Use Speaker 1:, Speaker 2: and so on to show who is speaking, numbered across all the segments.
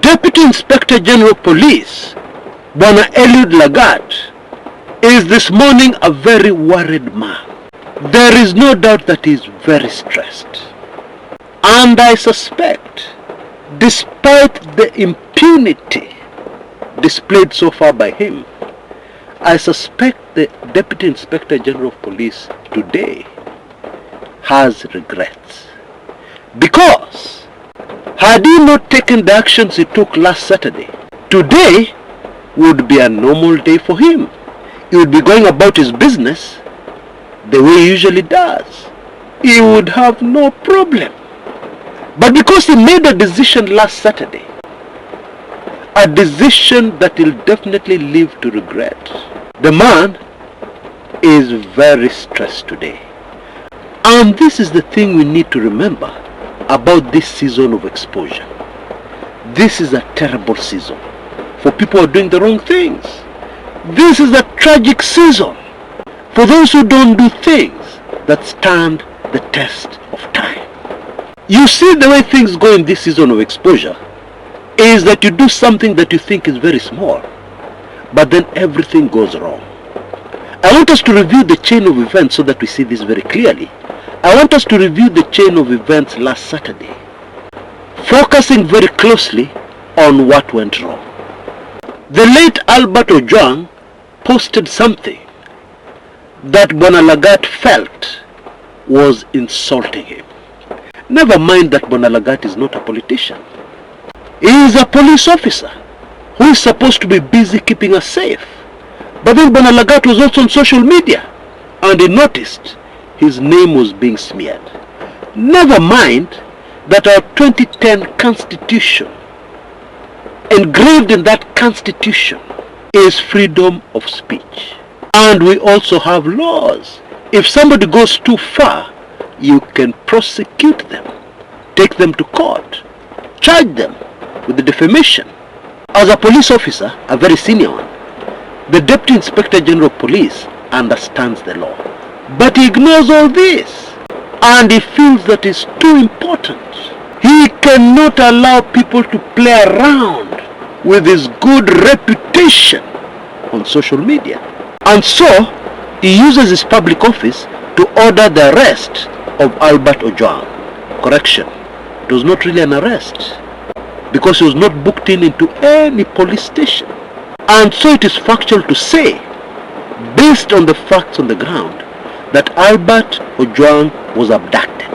Speaker 1: Deputy Inspector General of Police, Bwana Eliud Lagat, is this morning a very worried man. There is no doubt that he is very stressed. And I suspect, despite the impunity displayed so far by him, I suspect the Deputy Inspector General of Police today has regrets. Because had he not taken the actions he took last Saturday, today would be a normal day for him. He would be going about his business the way he usually does. He would have no problem. But because he made a decision last Saturday, a decision that he'll definitely live to regret, the man is very stressed today. And this is the thing we need to remember about this season of exposure. This is a terrible season for people who are doing the wrong things. This is a tragic season for those who don't do things that stand the test of time. You see, the way things go in this season of exposure is that you do something that you think is very small, but then everything goes wrong. I want us to review the chain of events so that we see this very clearly. I want us to review the chain of events last Saturday, focusing very closely on what went wrong. The late Albert Ojwang posted something that Bwana Lagat felt was insulting him. Never mind that Bwana Lagat is not a politician. He is a police officer who is supposed to be busy keeping us safe. But then Bwana Lagat was also on social media and he noticed his name was being smeared. Never mind that our 2010 Constitution, engraved in that Constitution, is freedom of speech. And we also have laws. If somebody goes too far, you can prosecute them, take them to court, charge them with the defamation. As a police officer, a very senior one, the Deputy Inspector General of Police understands the law. But he ignores all this and he feels that it's too important. He cannot allow people to play around with his good reputation on social media. And so he uses his public office to order the arrest of Albert Ojwang. Correction, it was not really an arrest because he was not booked into any police station. And so it is factual to say, based on the facts on the ground, that Albert Ojwang was abducted,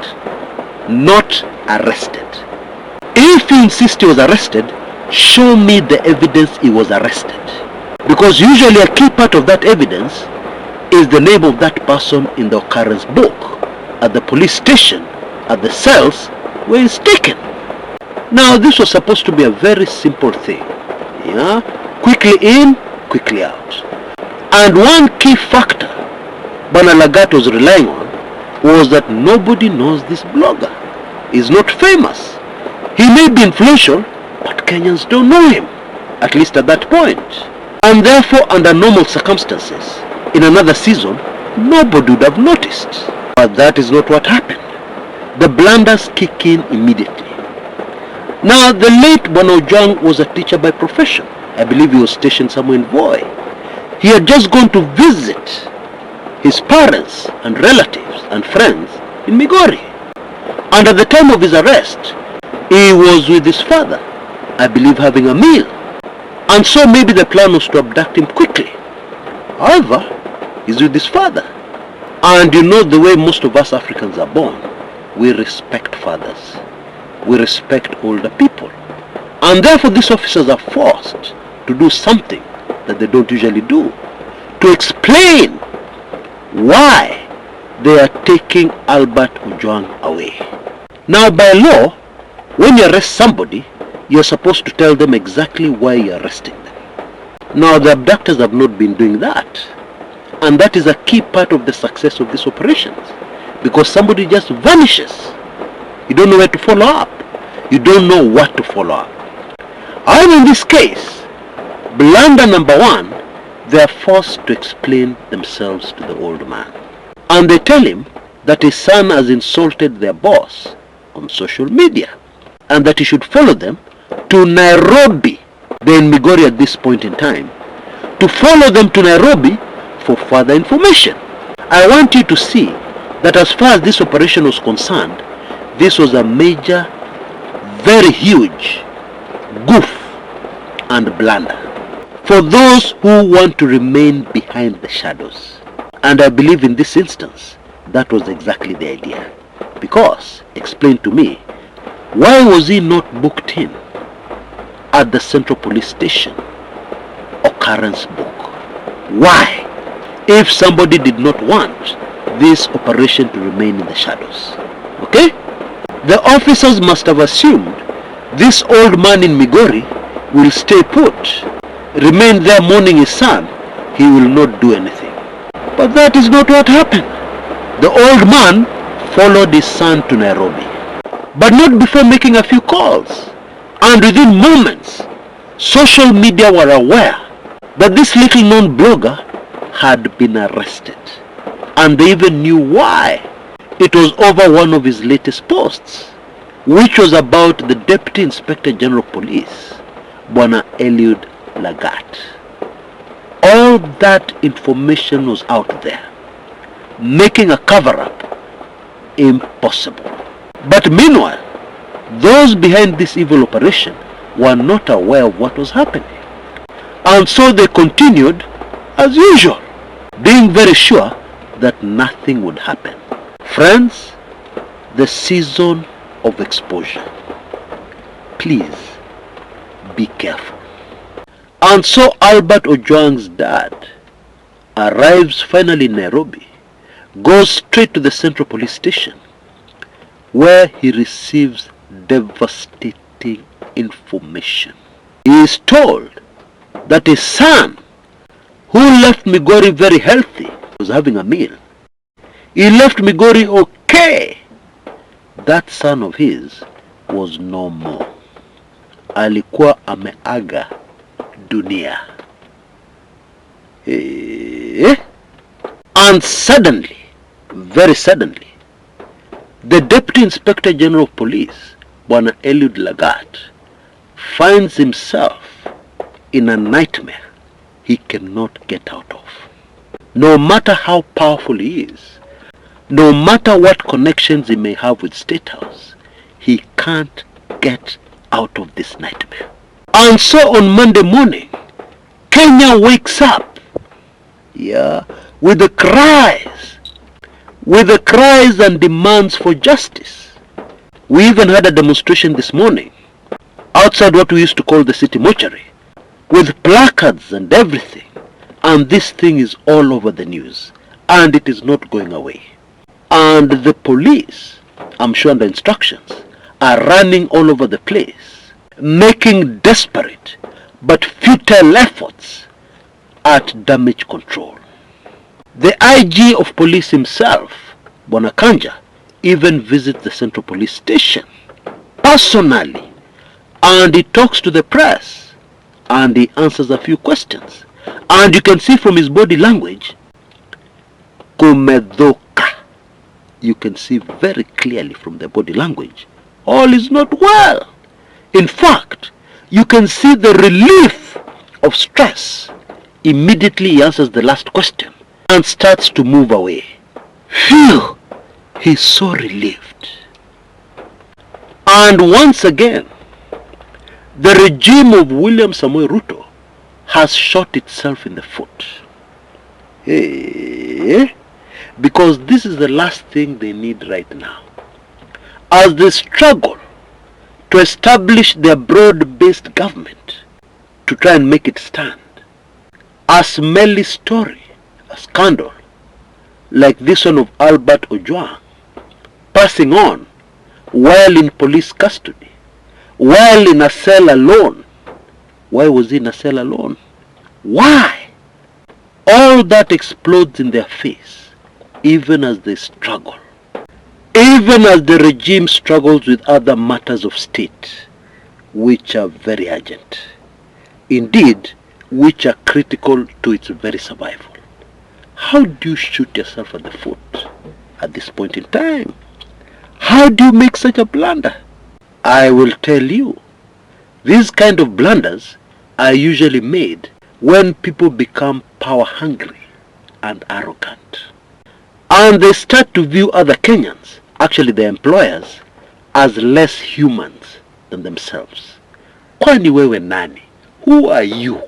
Speaker 1: not arrested. If you insist he was arrested, show me the evidence he was arrested. Because usually a key part of that evidence is the name of that person in the occurrence book, at the police station, at the cells where he's taken. Now this was supposed to be a very simple thing. Yeah? Quickly in, quickly out. And one key factor Bwana Lagat was relying on was that nobody knows this blogger. He's not famous. He may be influential, but Kenyans don't know him, at least at that point. And therefore, under normal circumstances, in another season, nobody would have noticed. But that is not what happened. The blunders kick in immediately. Now, the late Bwana Ojwang was a teacher by profession. I believe he was stationed somewhere in Voi. He had just gone to visit his parents and relatives and friends in Migori. And at the time of his arrest, he was with his father, I believe having a meal. And so maybe the plan was to abduct him quickly. However, he's with his father. And you know the way most of us Africans are born, we respect fathers. We respect older people. And therefore these officers are forced to do something that they don't usually do, to explain why they are taking Albert Ojwang away. Now by law, when you arrest somebody, you're supposed to tell them exactly why you're arresting them. Now the abductors have not been doing that. And that is a key part of the success of these operations. Because somebody just vanishes. You don't know where to follow up. You don't know what to follow up. However, in this case, blunder number one, they are forced to explain themselves to the old man. And they tell him that his son has insulted their boss on social media and that he should follow them to Nairobi. They're in Migori at this point in time. To follow them to Nairobi for further information. I want you to see that as far as this operation was concerned, this was a major, very huge goof and blunder for those who want to remain behind the shadows. And I believe in this instance, that was exactly the idea. Because, explain to me, why was he not booked in at the Central Police Station occurrence book? Why? If somebody did not want this operation to remain in the shadows. Okay? The officers must have assumed this old man in Migori will stay put, remain there mourning his son. He will not do anything. But that is not what happened. The old man followed his son to Nairobi, but not before making a few calls. And within moments, social media were aware that this little known blogger had been arrested. And they even knew why. It was over one of his latest posts, which was about the Deputy Inspector General of Police, Bwana Eliud Lagat. All that information was out there, making a cover-up impossible. But meanwhile, those behind this evil operation were not aware of what was happening. And so they continued as usual, being very sure that nothing would happen. Friends, the season of exposure. Please be careful. And so Albert Ojwang's dad arrives finally in Nairobi, goes straight to the Central Police Station, where he receives devastating information. He is told that his son, who left Migori very healthy, was having a meal. He left Migori okay. That son of his was no more. Alikuwa ameaga dunia. And suddenly, very suddenly, the Deputy Inspector General of Police, Bwana Eliud Lagat, finds himself in a nightmare he cannot get out of. No matter how powerful he is, no matter what connections he may have with State House, he can't get out of this nightmare. And so on Monday morning, Kenya wakes up, with the cries and demands for justice. We even had a demonstration this morning outside what we used to call the city mortuary, with placards and everything. And this thing is all over the news, and it is not going away. And the police, I'm sure under instructions, are running all over the place, making desperate but futile efforts at damage control. The IG of police himself, Bwana Kanja, even visits the Central Police Station personally, and he talks to the press, and he answers a few questions. And you can see from his body language, kumedhoka. You can see very clearly from the body language, all is not well. In fact, you can see the relief of stress. Immediately he answers the last question and starts to move away. Phew! He's so relieved. And once again, the regime of William Samoei Ruto has shot itself in the foot. Because this is the last thing they need right now. As they struggle to establish their broad-based government, to try and make it stand, a smelly story, a scandal, like this one of Albert Ojwang, passing on while in police custody, while in a cell alone. Why was he in a cell alone? Why? All that explodes in their face, even as they struggle. Even as the regime struggles with other matters of state, which are very urgent. Indeed, which are critical to its very survival. How do you shoot yourself at the foot at this point in time? How do you make such a blunder? I will tell you, These kind of blunders are usually made when people become power hungry and arrogant, and they start to view other Kenyans, actually their employers, as less humans than themselves. Kwani wewe nani? Who are you?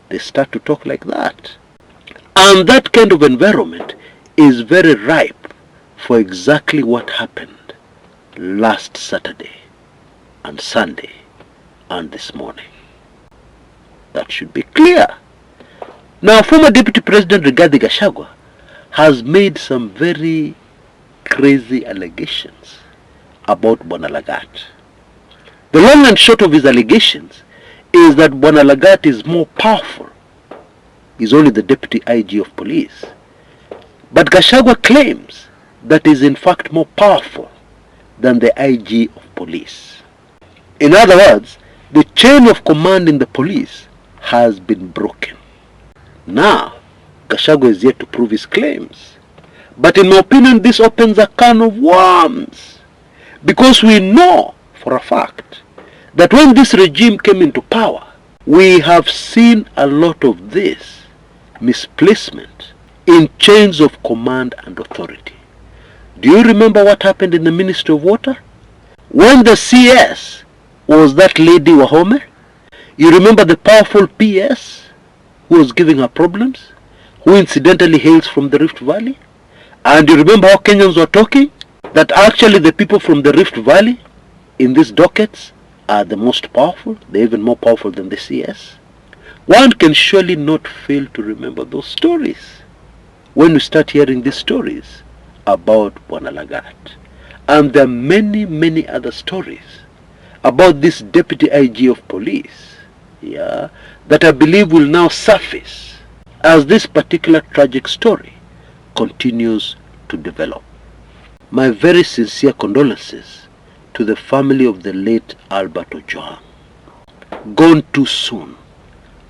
Speaker 1: They start to talk like that. And that kind of environment is very ripe for exactly what happened last Saturday and Sunday and this morning. That should be clear. Now, former Deputy President Rigathi Gachagua has made some very crazy allegations about Bwana Lagat. The long and short of his allegations is that Bwana Lagat is more powerful. He's only the Deputy IG of Police. But Gachagua claims that he is in fact more powerful than the IG of Police. In other words, the chain of command in the police has been broken. Now, Gachagua is yet to prove his claims. But in my opinion, this opens a can of worms. Because we know for a fact that when this regime came into power, we have seen a lot of this misplacement in chains of command and authority. Do you remember what happened in the Ministry of Water? When the CS was that lady Wahome, you remember the powerful PS who was giving her problems, who incidentally hails from the Rift Valley? And you remember how Kenyans were talking? That actually the people from the Rift Valley in these dockets are the most powerful, they're even more powerful than the CS. One can surely not fail to remember those stories when we start hearing these stories about Bwana Lagat. And there are many, many other stories about this Deputy IG of Police, that I believe will now surface as this particular tragic story continues to develop. My very sincere condolences to the family of the late Albert Ojwang. Gone too soon.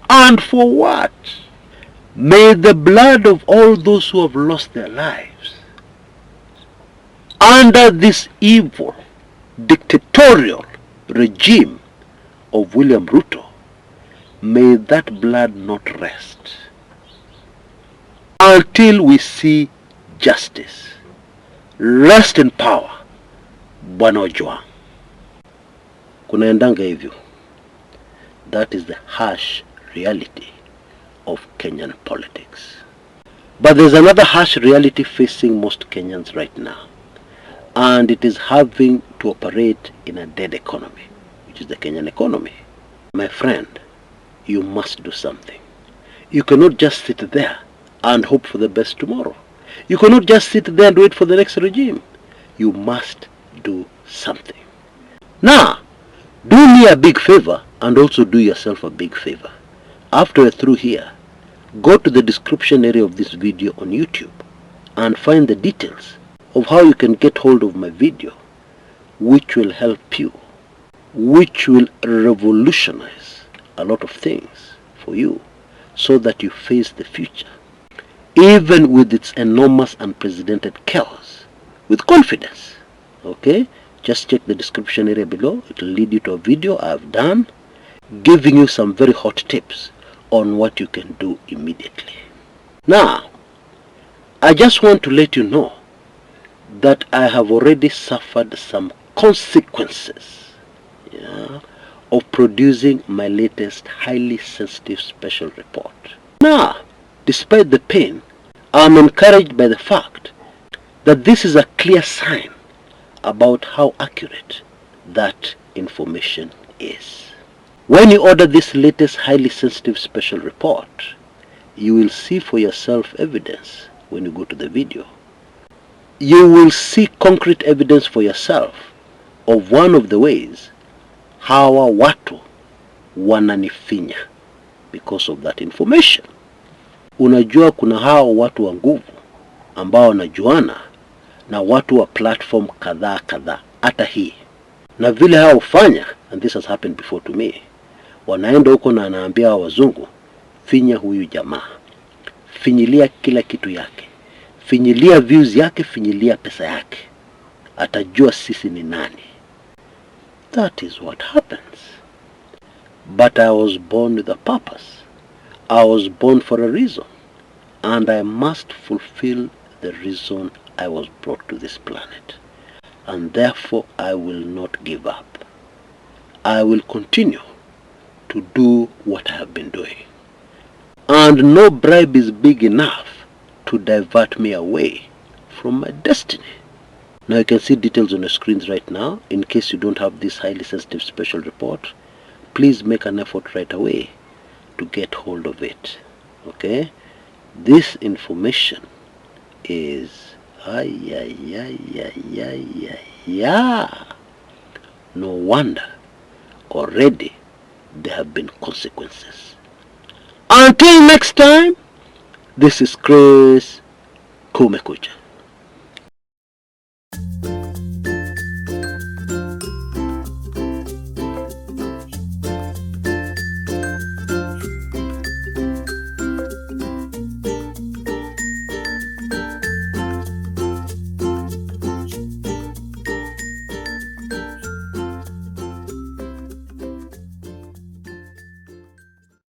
Speaker 1: And for what? May the blood of all those who have lost their lives under this evil, dictatorial regime of William Ruto, may that blood not rest until we see justice. Rest in power, Bwana Ojwang. Kunaendanga hivyo. That is the harsh reality of Kenyan politics. But there's another harsh reality facing most Kenyans right now, and it is having to operate in a dead economy, which is the Kenyan economy. My friend, you must do something. You cannot just sit there and hope for the best tomorrow. You cannot just sit there and wait for the next regime. You must do something. Now, do me a big favor and also do yourself a big favor. After you're through here, go to the description area of this video on YouTube and find the details of how you can get hold of my video, which will help you, which will revolutionize a lot of things for you so that you face the future, even with its enormous unprecedented chaos, with confidence. Okay? Just check the description area below. It will lead you to a video I've done giving you some very hot tips on what you can do immediately. Now, I just want to let you know that I have already suffered some consequences of producing my latest highly sensitive special report. Now, despite the pain, I'm encouraged by the fact that this is a clear sign about how accurate that information is. When you order this latest highly sensitive special report, you will see for yourself evidence when you go to the video. You will see concrete evidence for yourself of one of the ways hawa watu wananifinya because of that information. Unajua kuna hawa watu wa nguvu ambao wanajuana na watu wa platform kadhaa hata hii. Na vile hao hufanya, and this has happened before to me, wanaenda huko na anaambia wazungu, finya huyu jamaa, finyilia kila kitu yake, finyilia views yake, finyilia pesa yake, atajua sisi ni nani. That is what happens. But I was born with a purpose. I was born for a reason. And I must fulfill the reason I was brought to this planet. And therefore I will not give up. I will continue to do what I have been doing. And no bribe is big enough to divert me away from my destiny. Now you can see details on the screens right now. In case you don't have this highly sensitive special report, please make an effort right away to get hold of it. Okay? This information is no wonder already there have been consequences. Until next time, this is Chris Kumekucha.